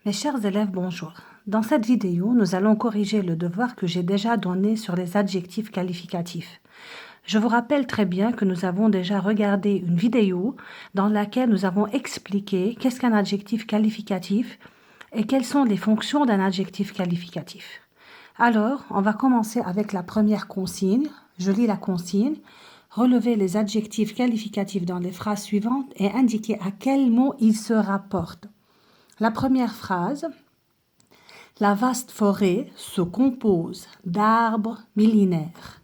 Mes chers élèves, bonjour. Dans cette vidéo, nous allons corriger le devoir que j'ai déjà donné sur les adjectifs qualificatifs. Je vous rappelle très bien que nous avons déjà regardé une vidéo dans laquelle nous avons expliqué qu'est-ce qu'un adjectif qualificatif et quelles sont les fonctions d'un adjectif qualificatif. Alors, on va commencer avec la première consigne. Je lis la consigne. Relevez les adjectifs qualificatifs dans les phrases suivantes et indiquez à quel mot ils se rapportent. La première phrase, la vaste forêt se compose d'arbres millénaires.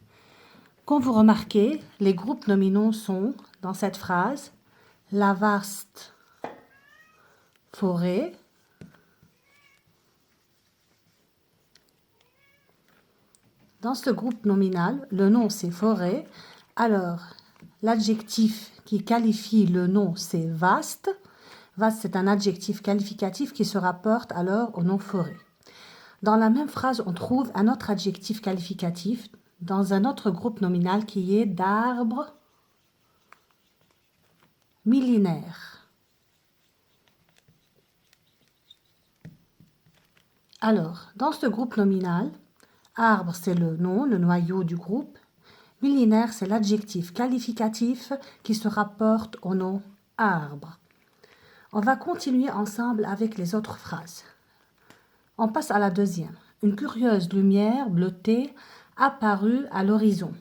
Comme vous remarquez, les groupes nominaux sont, dans cette phrase, la vaste forêt, dans ce groupe nominal, le nom c'est forêt, alors l'adjectif qui qualifie le nom c'est vaste. Vaste c'est un adjectif qualificatif qui se rapporte alors au nom forêt. Dans la même phrase, on trouve un autre adjectif qualificatif dans un autre groupe nominal qui est d'arbres millénaires. Alors, dans ce groupe nominal, arbre c'est le nom, le noyau du groupe. Millénaire c'est l'adjectif qualificatif qui se rapporte au nom arbre. On va continuer ensemble avec les autres phrases. On passe à la deuxième. Une curieuse lumière bleutée apparut à l'horizon.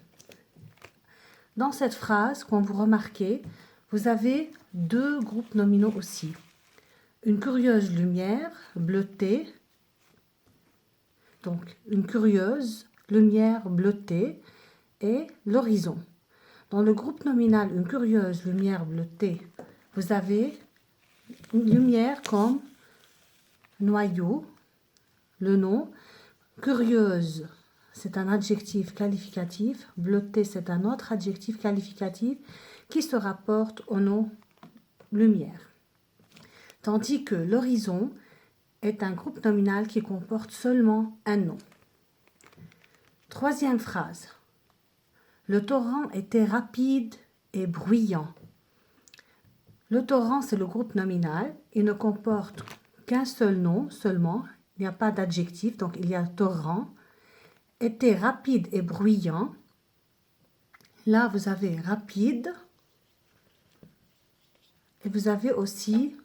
Dans cette phrase, comme vous remarquez, vous avez deux groupes nominaux aussi. Une curieuse lumière bleutée, donc une curieuse lumière bleutée et l'horizon. Dans le groupe nominal, une curieuse lumière bleutée, vous avez une lumière comme noyau, le nom. Curieuse, c'est un adjectif qualificatif. Bleutée, c'est un autre adjectif qualificatif qui se rapporte au nom lumière. Tandis que l'horizon est un groupe nominal qui comporte seulement un nom. Troisième phrase. Le torrent était rapide et bruyant. Le torrent, c'est le groupe nominal. Il ne comporte qu'un seul nom seulement. Il n'y a pas d'adjectif, donc il y a torrent. Était rapide et bruyant. Là, vous avez rapide et vous avez aussi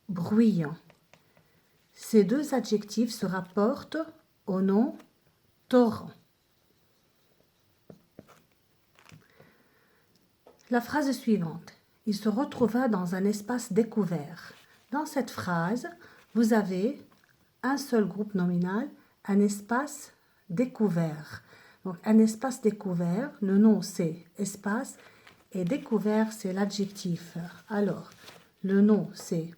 bruyant. Ces deux adjectifs se rapportent au nom torrent. La phrase suivante. Il se retrouva dans un espace découvert. Dans cette phrase, vous avez un seul groupe nominal, un espace découvert. Donc, un espace découvert, le nom c'est espace et découvert c'est l'adjectif. Alors, le nom c'est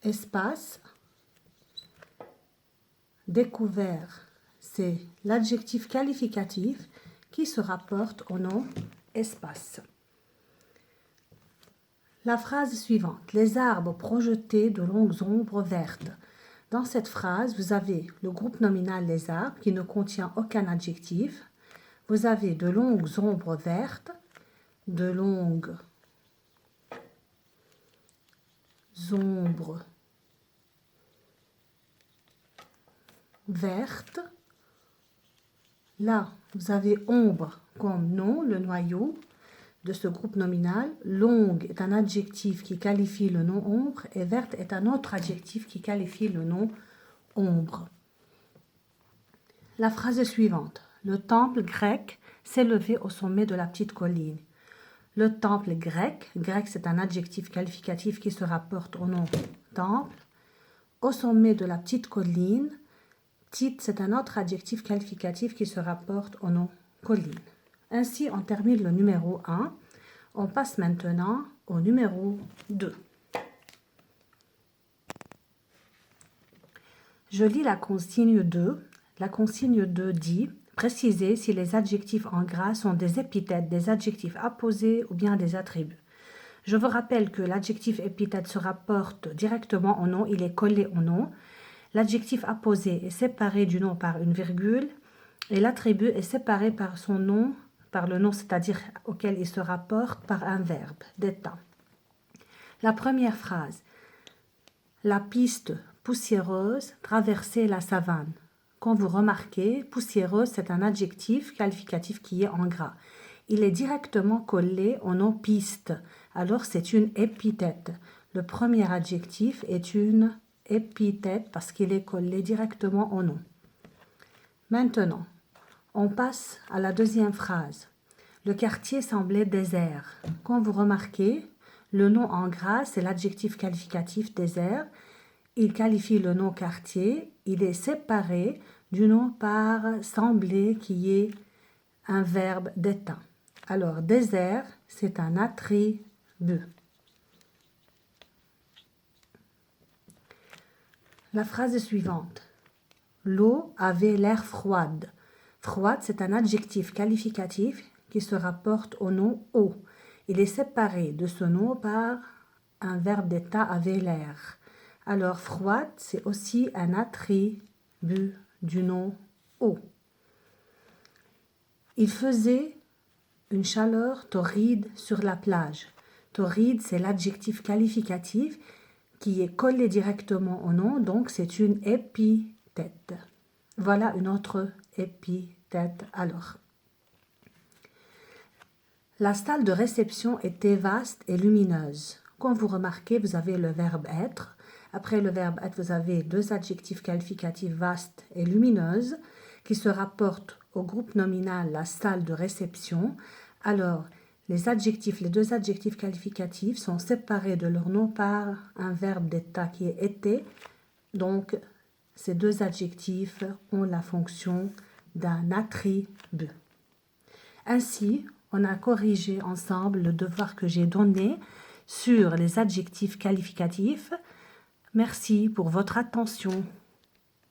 espace, découvert c'est l'adjectif qualificatif qui se rapporte au nom espace. La phrase suivante. Les arbres projetaient de longues ombres vertes. Dans cette phrase, vous avez le groupe nominal les arbres qui ne contient aucun adjectif. Vous avez de longues ombres vertes, de longues ombres vertes. Là, vous avez ombre comme nom, le noyau de ce groupe nominal. Longue est un adjectif qui qualifie le nom ombre et verte est un autre adjectif qui qualifie le nom ombre. La phrase suivante. Le temple grec s'élevait au sommet de la petite colline. Le temple grec, grec c'est un adjectif qualificatif qui se rapporte au nom temple. Au sommet de la petite colline, petite c'est un autre adjectif qualificatif qui se rapporte au nom colline. Ainsi, on termine le numéro 1. On passe maintenant au numéro 2. Je lis la consigne 2. La consigne 2 dit « Précisez si les adjectifs en gras sont des épithètes, des adjectifs apposés ou bien des attributs. » Je vous rappelle que l'adjectif épithète se rapporte directement au nom, il est collé au nom. L'adjectif apposé est séparé du nom par une virgule et l'attribut est séparé par son nom, par le nom, c'est-à-dire auquel il se rapporte par un verbe d'état. La première phrase. La piste poussiéreuse, traverser la savane. Quand vous remarquez, poussiéreuse, c'est un adjectif qualificatif qui est en gras. Il est directement collé au nom piste, alors c'est une épithète. Le premier adjectif est une épithète parce qu'il est collé directement au nom. Maintenant, on passe à la deuxième phrase. Le quartier semblait désert. Quand vous remarquez, le nom en gras, c'est l'adjectif qualificatif désert. Il qualifie le nom quartier. Il est séparé du nom par sembler qui est un verbe d'état. Alors, désert, c'est un attribut. La phrase suivante. L'eau avait l'air froide. Froide, c'est un adjectif qualificatif qui se rapporte au nom eau. Il est séparé de ce nom par un verbe d'état avait l'air. Alors, froide, c'est aussi un attribut du nom eau. Il faisait une chaleur torride sur la plage. Torride, c'est l'adjectif qualificatif qui est collé directement au nom, donc c'est une épithète. Voilà une autre épithète alors. La salle de réception était vaste et lumineuse. Quand vous remarquez, vous avez le verbe être. Après le verbe être, vous avez deux adjectifs qualificatifs vaste et lumineuse qui se rapportent au groupe nominal la salle de réception. Alors, les deux adjectifs qualificatifs sont séparés de leur nom par un verbe d'état qui est été. Donc, ces deux adjectifs ont la fonction d'un attribut. Ainsi, on a corrigé ensemble le devoir que j'ai donné sur les adjectifs qualificatifs. Merci pour votre attention.